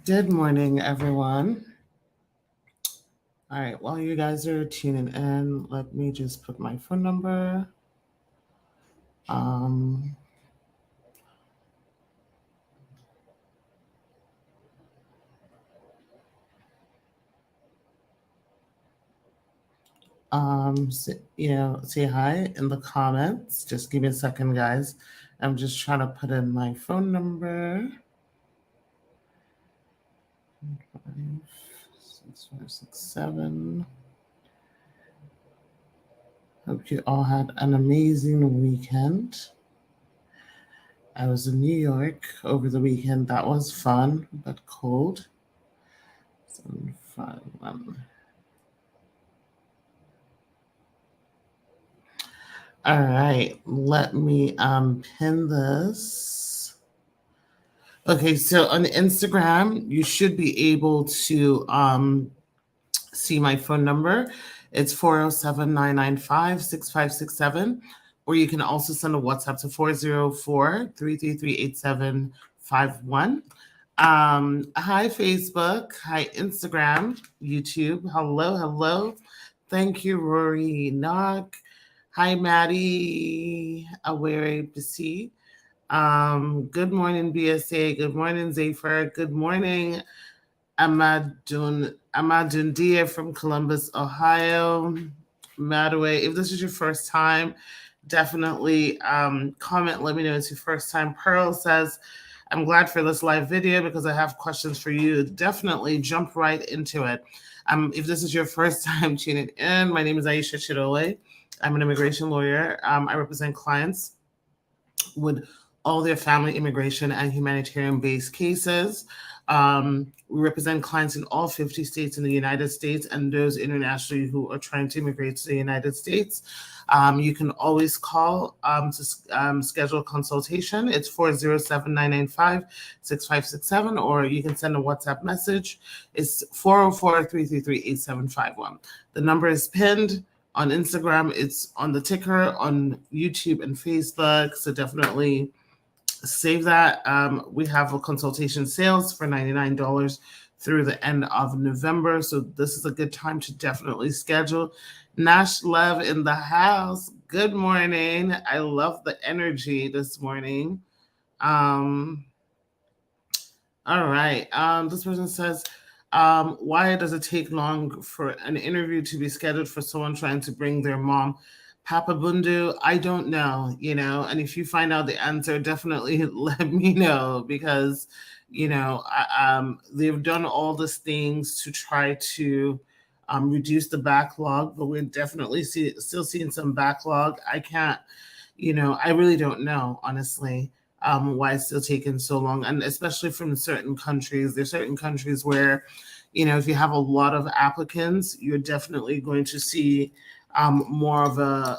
Good morning, everyone. All right, while you guys are tuning in, let me just put my phone number. Um, say hi in the comments. Just give me a second, guys. I'm just trying to put in my phone number. 56567. Hope you all had an amazing weekend. I was in New York over the weekend. That was fun, but cold. 751. All right, let me pin this. Okay, so on Instagram, you should be able to see my phone number. It's 407-995-6567. Or you can also send a WhatsApp to 404-333-8751. Hi, Facebook. Hi, Instagram, YouTube. Hello. Thank you, Rory Knock. Hi, Maddie. Aware to see. Good morning, BSA. Good morning, Zephyr. Good morning, Amadundia from Columbus, Ohio. Madaway, if this is your first time, definitely comment. Let me know it's your first time. Pearl says, I'm glad for this live video because I have questions for you. Definitely jump right into it. If this is your first time tuning in, my name is Aisha Chidole. I'm an immigration lawyer. I represent clients with all their family immigration and humanitarian-based cases. We represent clients in all 50 states in the United States and those internationally who are trying to immigrate to the United States. You can always call to schedule a consultation. It's 407-995-6567, or you can send a WhatsApp message. It's 404-333-8751. The number is pinned on Instagram. It's on the ticker on YouTube and Facebook. So definitely save that. We have a consultation sales for $99 through the end of November. So this is a good time to definitely schedule. Nash Love in the house. Good morning. I love the energy this morning. All right. This person says, why does it take long for an interview to be scheduled for someone trying to bring their mom Papa Bundu? I don't know, and if you find out the answer, definitely let me know, because, they've done all these things to try to reduce the backlog, but we're definitely still seeing some backlog. I can't, I really don't know, honestly. Why it's still taking so long, and especially from certain countries. There's certain countries where, if you have a lot of applicants, you're definitely going to see more of a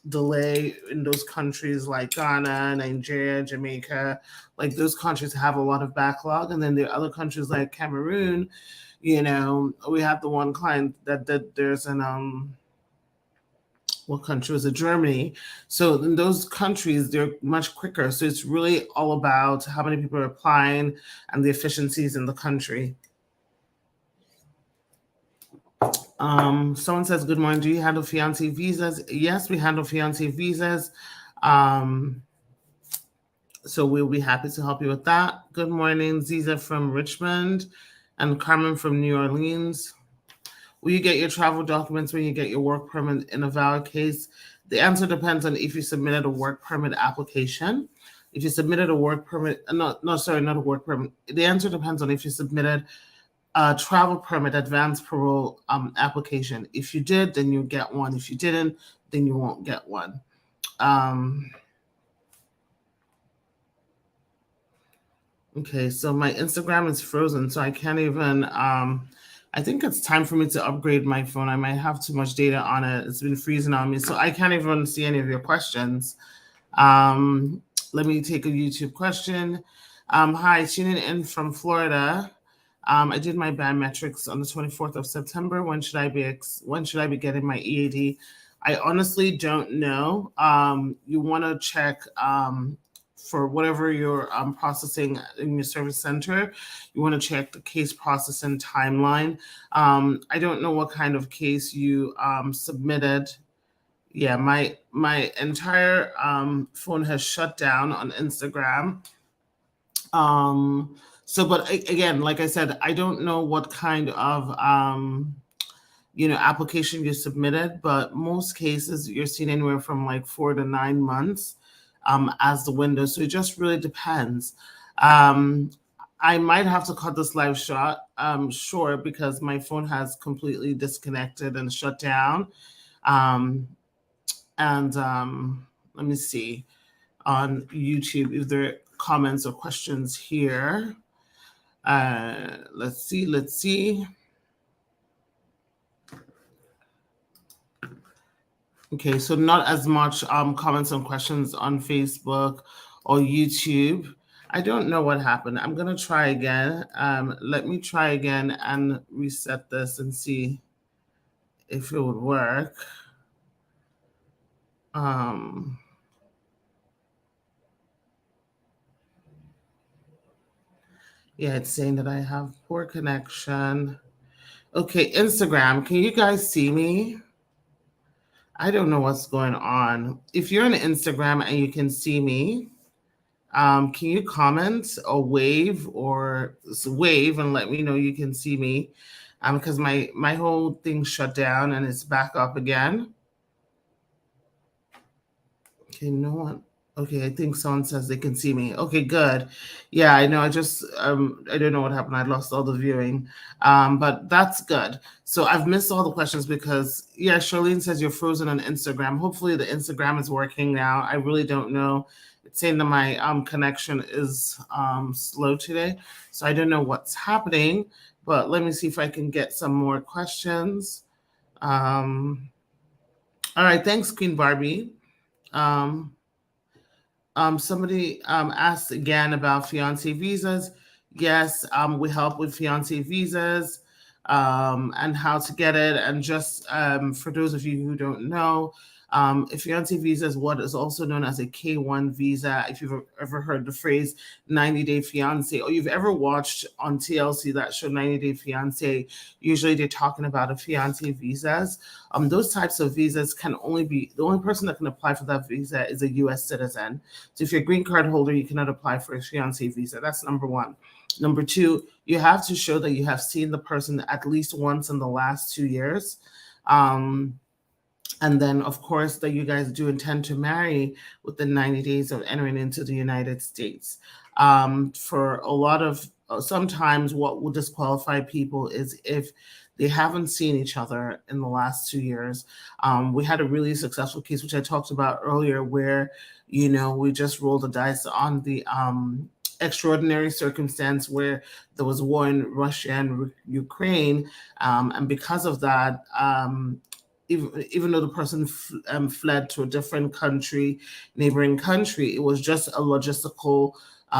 delay in those countries like Ghana, Nigeria, Jamaica. Like, those countries have a lot of backlog, and then there are other countries like Cameroon. We have the one client that there's an what country was it? Germany. So in those countries, they're much quicker. So it's really all about how many people are applying and the efficiencies in the country. Someone says, good morning. Do you handle fiance visas? Yes, we handle fiance visas. So we'll be happy to help you with that. Good morning, Ziza from Richmond and Carmen from New Orleans. Will you get your travel documents when you get your work permit in a valid case? The answer depends on if you submitted a work permit application. If you submitted a work permit, not a work permit. The answer depends on if you submitted a travel permit advance parole application. If you did, then you get one. If you didn't, then you won't get one. Okay, so my Instagram is frozen, so I can't even, I think it's time for me to upgrade my phone. I might have too much data on it. It's been freezing on me, so I can't even see any of your questions. Let me take a YouTube question. Hi, tuning in from Florida. I did my biometrics on the 24th of September. When should I be getting my EAD? I honestly don't know. You want to check for whatever you're processing in your service center, you want to check the case processing timeline. I don't know what kind of case you submitted. Yeah, my entire phone has shut down on Instagram. But again, like I said, I don't know what kind of application you submitted, but most cases you're seeing anywhere from like 4 to 9 months as the window. So it just really depends. I might have to cut this live short because my phone has completely disconnected and shut down. And let me see on YouTube if there are comments or questions here. Let's see. Okay, so not as much comments and questions on Facebook or YouTube. I don't know what happened. I'm gonna try again. Let me try again and reset this and see if it would work. Yeah, it's saying that I have poor connection. Okay, Instagram, can you guys see me? I don't know what's going on. If you're on Instagram and you can see me, can you comment or wave and let me know you can see me? Because my whole thing shut down and it's back up again. Okay, no one. Okay, I think someone says they can see me. Okay, good. Yeah, I know. I just I don't know what happened. I lost all the viewing, but that's good. So I've missed all the questions because Charlene says you're frozen on Instagram. Hopefully the Instagram is working now. I really don't know. It's saying that my connection is slow today, so I don't know what's happening. But let me see if I can get some more questions. All right, thanks, Queen Barbie. Somebody asked again about fiancé visas. Yes, we help with fiancé visas and how to get it. And just for those of you who don't know, a fiancé visa is what is also known as a K1 visa. If you've ever heard the phrase 90-day fiancé, or you've ever watched on TLC that show 90-day fiancé, usually they're talking about a fiancé visas. Those types of visas can only be, the only person that can apply for that visa is a U.S. citizen. So if you're a green card holder, you cannot apply for a fiancé visa. That's number one. Number two, you have to show that you have seen the person at least once in the last 2 years. And then, of course, that you guys do intend to marry within 90 days of entering into the United States. For a lot of, sometimes what will disqualify people is if they haven't seen each other in the last 2 years. We had a really successful case, which I talked about earlier, where, we just rolled the dice on the extraordinary circumstance where there was war in Russia and Ukraine. And because of that, even though the person fled to a different country, neighboring country, it was just a logistical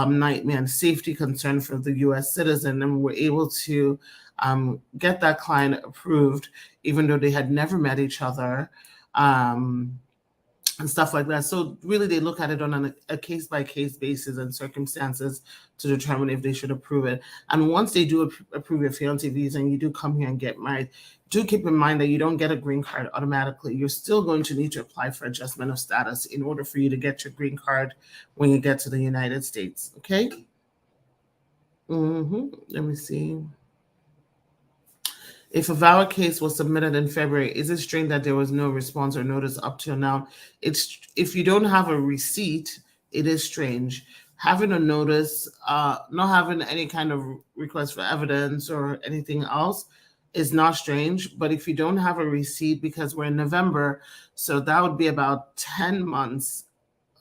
nightmare and safety concern for the U.S. citizen. And we were able to get that client approved, even though they had never met each other. And stuff like that. So really, they look at it on a case-by-case basis and circumstances to determine if they should approve it. And once they do approve your fiancé visa and you do come here and get married, do keep in mind that you don't get a green card automatically. You're still going to need to apply for adjustment of status in order for you to get your green card when you get to the United States. Okay? Let me see. If a VAWA case was submitted in February, is it strange that there was no response or notice up till now? If you don't have a receipt, it is strange. Having a notice, not having any kind of request for evidence or anything else is not strange. But if you don't have a receipt, because we're in November, so that would be about 10 months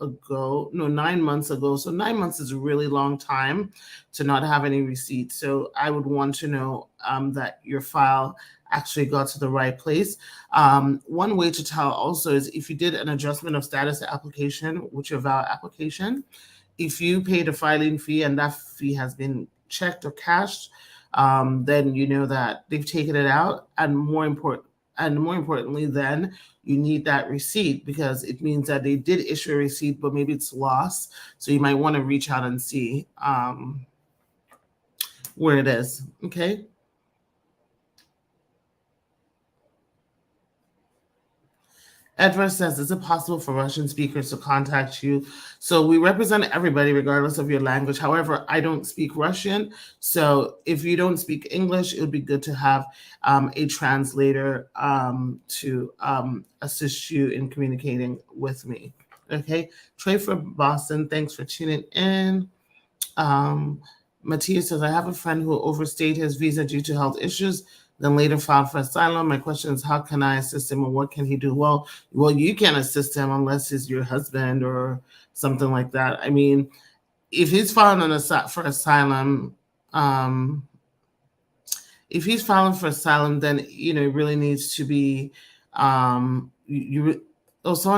ago, no, 9 months ago. So 9 months is a really long time to not have any receipts. So I would want to know that your file actually got to the right place. One way to tell also is if you did an adjustment of status application with your VAWA application, if you paid a filing fee and that fee has been checked or cashed, then you know that they've taken it out. And more important, and more importantly, then you need that receipt because it means that they did issue a receipt, but maybe it's lost. So you might want to reach out and see where it is. Okay. Edward says, is it possible for Russian speakers to contact you? So we represent everybody regardless of your language. However, I don't speak Russian. So if you don't speak English, it would be good to have a translator to assist you in communicating with me. Okay. Trey from Boston, thanks for tuning in. Matthias says, I have a friend who overstayed his visa due to health issues, then later filed for asylum. My question is, how can I assist him and what can he do? Well, you can't assist him unless he's your husband or something like that. I mean, if he's filing for asylum, if he's filing for asylum, then, it really needs to be, someone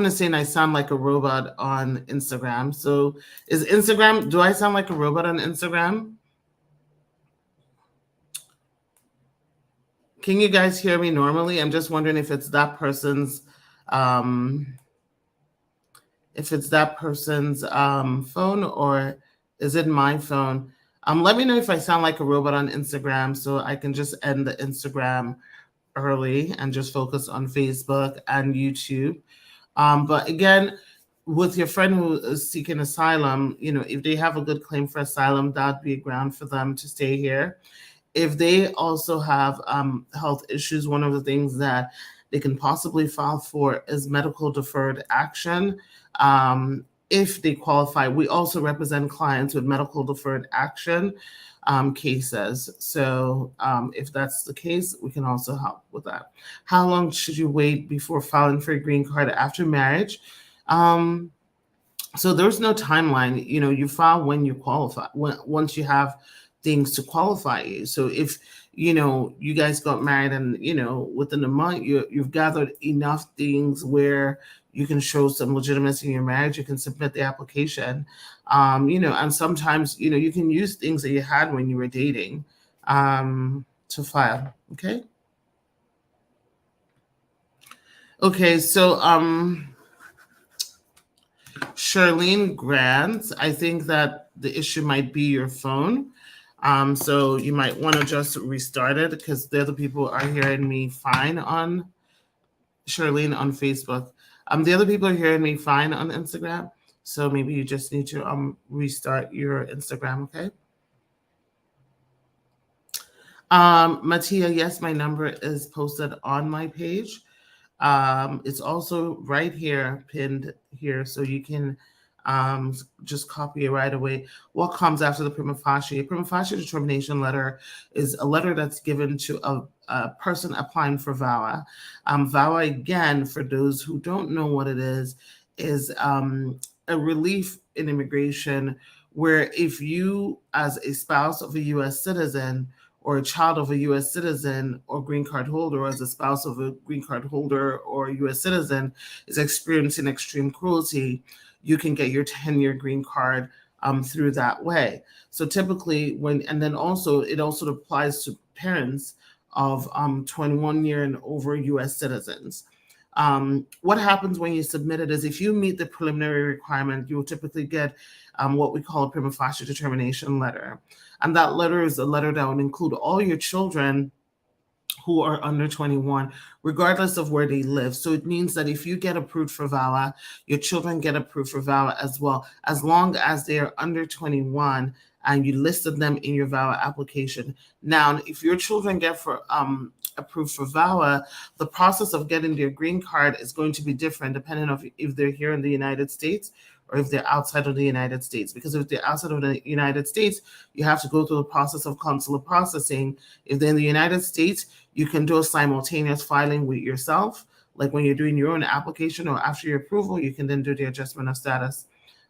is saying I sound like a robot on Instagram. So do I sound like a robot on Instagram? Can you guys hear me normally? I'm just wondering if it's that person's phone, or is it my phone? Let me know if I sound like a robot on Instagram so I can just end the Instagram early and just focus on Facebook and YouTube. But again, with your friend who is seeking asylum, if they have a good claim for asylum, that'd be a ground for them to stay here. If they also have health issues, one of the things that they can possibly file for is medical deferred action. If they qualify, we also represent clients with medical deferred action cases. So if that's the case, we can also help with that. How long should you wait before filing for a green card after marriage? So there's no timeline. You file when you qualify, once you have things to qualify you. So if you guys got married and within a month you've gathered enough things where you can show some legitimacy in your marriage, you can submit the application. And sometimes you can use things that you had when you were dating to file. Okay, so Charlene Grant, I think that the issue might be your phone. So you might want to just restart it because the other people are hearing me fine on Charlene on Facebook. The other people are hearing me fine on Instagram. So maybe you just need to restart your Instagram, okay? Mattia, yes, my number is posted on my page. It's also right here, pinned here, so you can just copy it right away. What comes after the prima facie? A prima facie determination letter is a letter that's given to a person applying for VAWA. VAWA, again, for those who don't know what it is a relief in immigration where if you, as a spouse of a U.S. citizen, or a child of a U.S. citizen or green card holder, or as a spouse of a green card holder or a U.S. citizen, is experiencing extreme cruelty, you can get your 10-year green card through that way. So typically it also applies to parents of 21 year and over U.S. citizens. What happens when you submit it is if you meet the preliminary requirement, you will typically get what we call a prima facie determination letter. And that letter is a letter that would include all your children who are under 21, regardless of where they live. So it means that if you get approved for VAWA, your children get approved for VAWA as well, as long as they are under 21 and you listed them in your VAWA application. Now, if your children get approved for VAWA, the process of getting their green card is going to be different depending on if they're here in the United States or if they're outside of the United States. Because if they're outside of the United States, you have to go through the process of consular processing. If they're in the United States, you can do a simultaneous filing with yourself. Like when you're doing your own application or after your approval, you can then do the adjustment of status.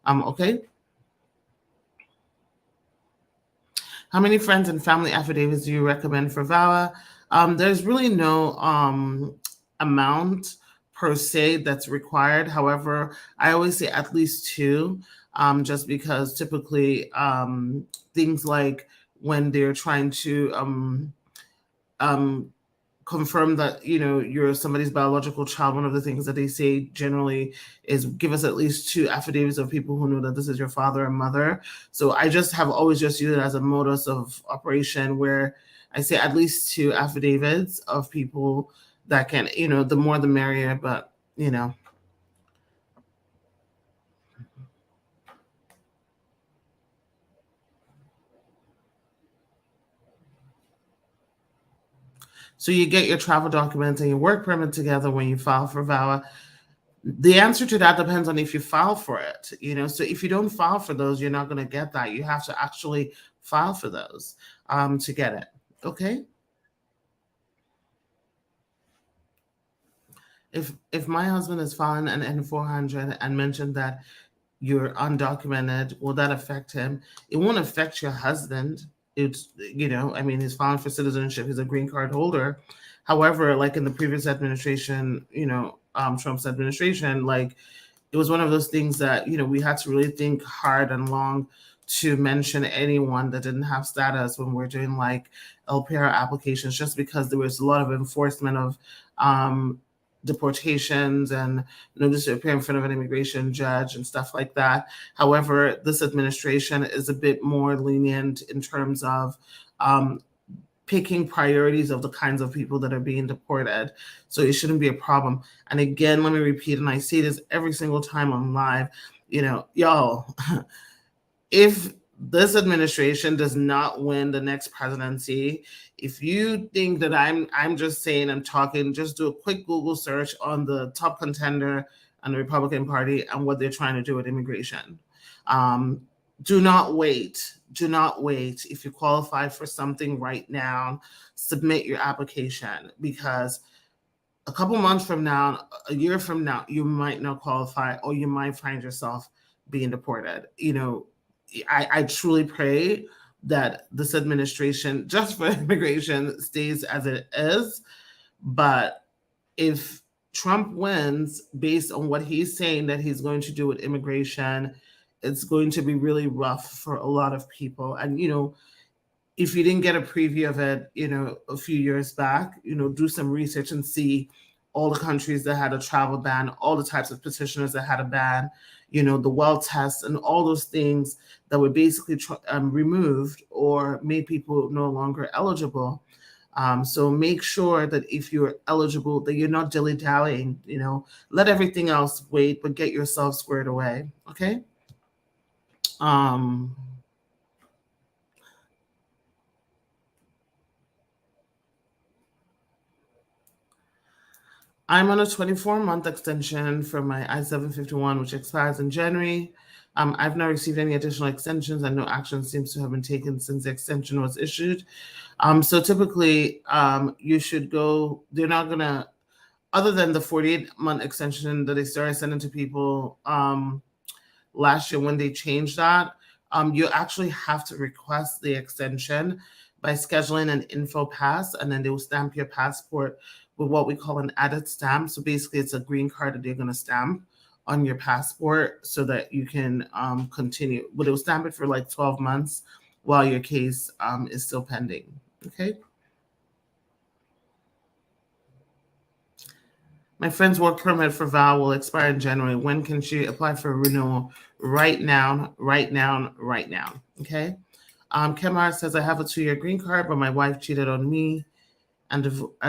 Okay. How many friends and family affidavits do you recommend for VAWA? There's really no amount per se that's required. However, I always say at least 2, just because typically things like when they're trying to confirm that you're somebody's biological child, one of the things that they say generally is give us at least 2 affidavits of people who know that this is your father and mother. So I just have always just used it as a modus of operation, where I say at least 2 affidavits of people that can, the more the merrier, but So you get your travel documents and your work permit together when you file for VAWA. The answer to that depends on if you file for it. So if you don't file for those, you're not going to get that. You have to actually file for those to get it. Okay. If my husband is filing an N-400 and mentioned that you're undocumented, will that affect him? It won't affect your husband. It's, he's filing for citizenship. He's a green card holder. However, like in the previous administration, Trump's administration, like it was one of those things that, we had to really think hard and long to mention anyone that didn't have status when we're doing like LPR applications, just because there was a lot of enforcement of deportations and notice to appear in front of an immigration judge and stuff like that. However, this administration is a bit more lenient in terms of picking priorities of the kinds of people that are being deported. So it shouldn't be a problem. And again, let me repeat, and I say this every single time I'm live, y'all, if this administration does not win the next presidency, if you think that I'm just saying, I'm talking, just do a quick Google search on the top contender on the Republican Party and what they're trying to do with immigration. Do not wait. Do not wait. If you qualify for something right now, submit your application, because a couple months from now, a year from now, you might not qualify, or you might find yourself being deported. I truly pray that this administration, just for immigration, stays as it is. But if Trump wins based on what he's saying that he's going to do with immigration, it's going to be really rough for a lot of people. And, if you didn't get a preview of it, a few years back, do some research and see all the countries that had a travel ban, all the types of petitioners that had a ban, the well tests and all those things that were basically removed or made people no longer eligible. So make sure that if you're eligible, that you're not dilly-dallying, let everything else wait, but get yourself squared away. Okay. I'm on a 24-month extension for my I-751, which expires in January. I've not received any additional extensions, and no action seems to have been taken since the extension was issued. So typically, you should go. They're not gonna, other than the 48-month extension that they started sending to people last year when they changed that. You actually have to request the extension by scheduling an info pass, and then they will stamp your passport with what we call an added stamp. So basically, it's a green card that they're going to stamp on your passport so that you can continue. But it will stamp it for like 12 months while your case is still pending. Okay. My friend's work permit for Val will expire in January. When can she apply for a renewal? Right now, right now, right now. Okay. Kemar says, I have a 2-year green card, but my wife cheated on me and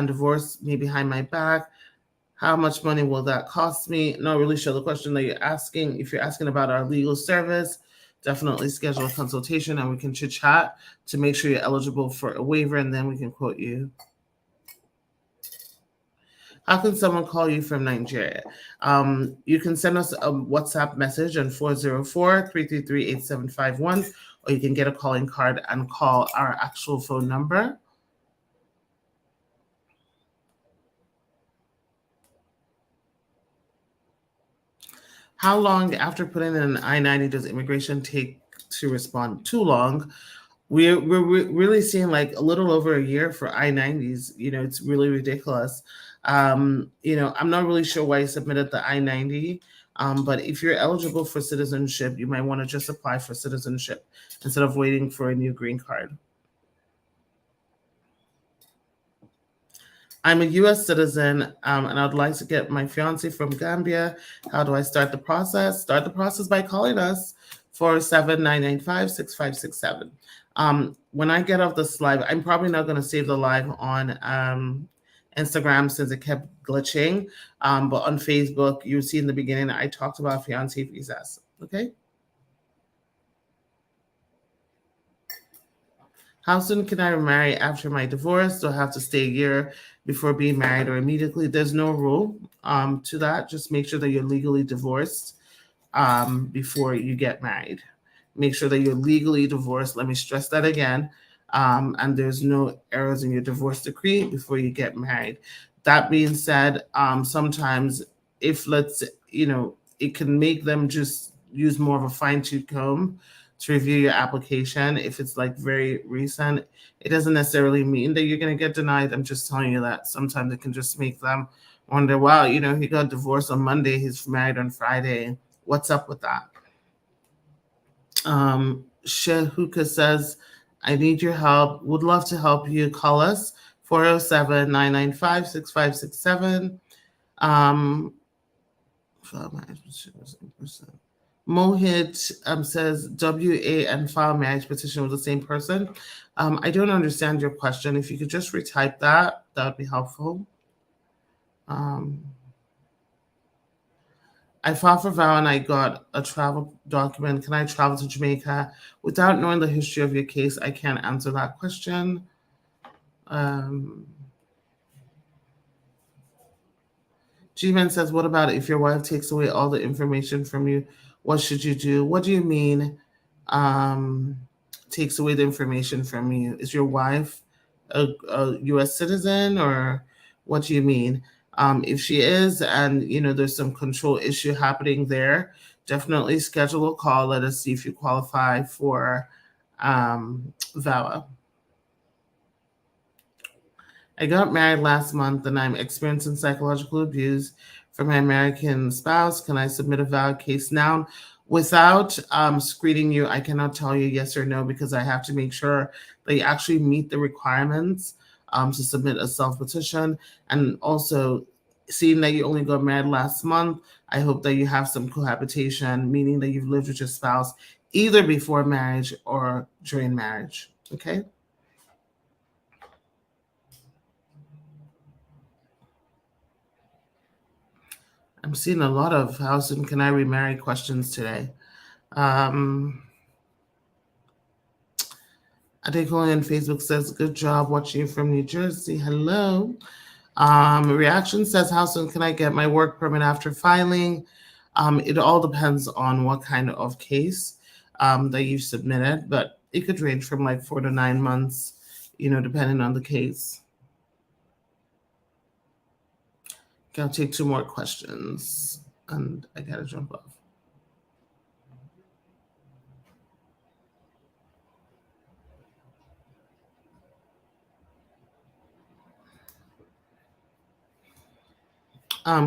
divorced me behind my back. How much money will that cost me? Not really sure the question that you're asking. If you're asking about our legal service, definitely schedule a consultation and we can chit chat to make sure you're eligible for a waiver, and then we can quote you. How can someone call you from Nigeria? You can send us a WhatsApp message on 404-333-8751, or you can get a calling card and call our actual phone number. How long after putting in an I-90 does immigration take to respond? Too long. We're really seeing like a little over a year for I-90s. It's really ridiculous. I'm not really sure why you submitted the I-90, but if you're eligible for citizenship, you might want to just apply for citizenship instead of waiting for a new green card. I'm a U.S. citizen, and I'd like to get my fiance from Gambia. How do I start the process? Start the process by calling us 479956567. When I get off this live, I'm probably not going to save the live on Instagram since it kept glitching. But on Facebook, you see in the beginning, I talked about fiance visas. Okay. How soon can I remarry after my divorce? Do I have to stay a year before being married or immediately? There's no rule to that. Just make sure that you're legally divorced before you get married. Make sure that you're legally divorced. Let me stress that again. And there's no errors in your divorce decree before you get married. That being said, sometimes if it can make them just use more of a fine-tooth comb to review your application. If it's like very recent, it doesn't necessarily mean that you're going to get denied. I'm just telling you that sometimes it can just make them wonder, wow, he got divorced on Monday, he's married on Friday. What's up with that? Shehuka says, I need your help. Would love to help you. Call us 407-995-6567. Mohit says WA and file marriage petition with the same person. I don't understand your question. If you could just retype that would be helpful. I filed for vow and I got a travel document. Can I travel to Jamaica? Without knowing the history of your case, I can't answer that question. G-Man says, what about if your wife takes away all the information from you? What should you do? What do you mean takes away the information from you? Is your wife a U.S. citizen, or what do you mean? If she is, and there's some control issue happening there, definitely schedule a call. Let us see if you qualify for VAWA. I got married last month and I'm experiencing psychological abuse from my American spouse. Can I submit a valid case now? Without screening you, I cannot tell you yes or no because I have to make sure that you actually meet the requirements to submit a self-petition. And also, seeing that you only got married last month, I hope that you have some cohabitation, meaning that you've lived with your spouse either before marriage or during marriage. Okay? I'm seeing a lot of how soon can I remarry questions today. Adekoya on Facebook says, good job watching you from New Jersey. Hello. Reaction says, how soon can I get my work permit after filing? It all depends on what kind of case that you've submitted, but it could range from like 4 to 9 months, depending on the case. Okay, I'll take 2 more questions, and I gotta jump off.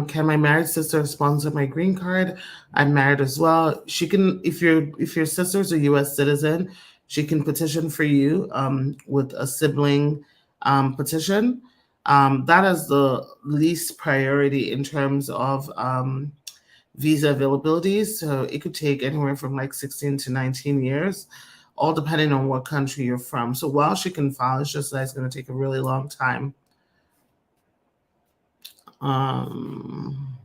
Can my married sister sponsor my green card? I'm married as well. She can, if your sister's a U.S. citizen, she can petition for you with a sibling petition. That is the least priority in terms of visa availability. So it could take anywhere from like 16 to 19 years, all depending on what country you're from. So while she can file, it's just that it's going to take a really long time. I'm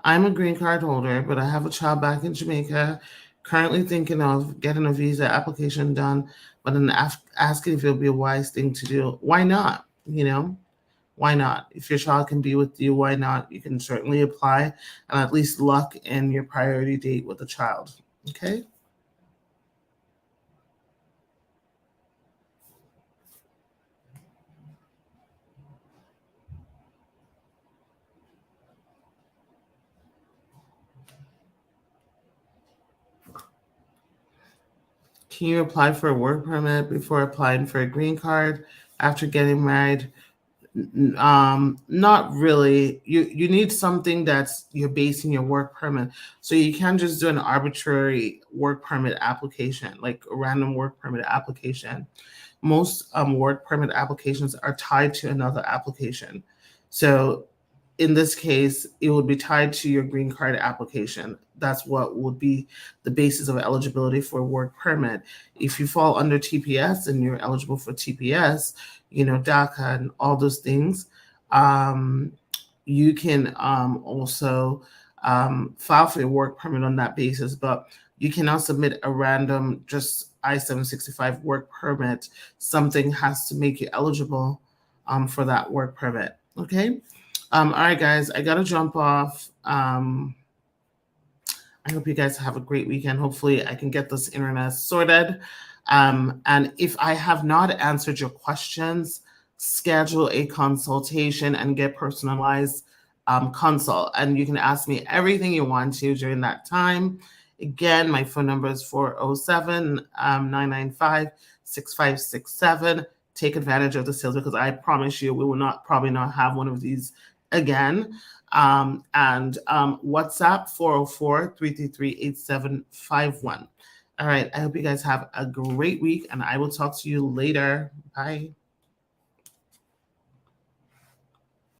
a green card holder, but I have a child back in Jamaica, currently thinking of getting a visa application done, but then asking if it would be a wise thing to do. Why not? Why not? If your child can be with you, why not? You can certainly apply and at least lock in your priority date with the child. Okay? Can you apply for a work permit before applying for a green card after getting married? Not really. You need something that's you're basing your work permit. So you can't just do an arbitrary work permit application, like a random work permit application. Most work permit applications are tied to another application. So in this case, it would be tied to your green card application. That's what would be the basis of eligibility for a work permit. If you fall under TPS and you're eligible for TPS, DACA and all those things, you can also file for a work permit on that basis, but you cannot submit a random just I-765 work permit. Something has to make you eligible for that work permit. Okay. All right, guys, I got to jump off. I hope you guys have a great weekend. Hopefully I can get this internet sorted. And if I have not answered your questions, schedule a consultation and get personalized consult. And you can ask me everything you want to during that time. Again, my phone number is 407-995-6567. Take advantage of the sales because I promise you we will probably not have one of these again. And WhatsApp 404-333-8751. All right. I hope you guys have a great week and I will talk to you later. Bye.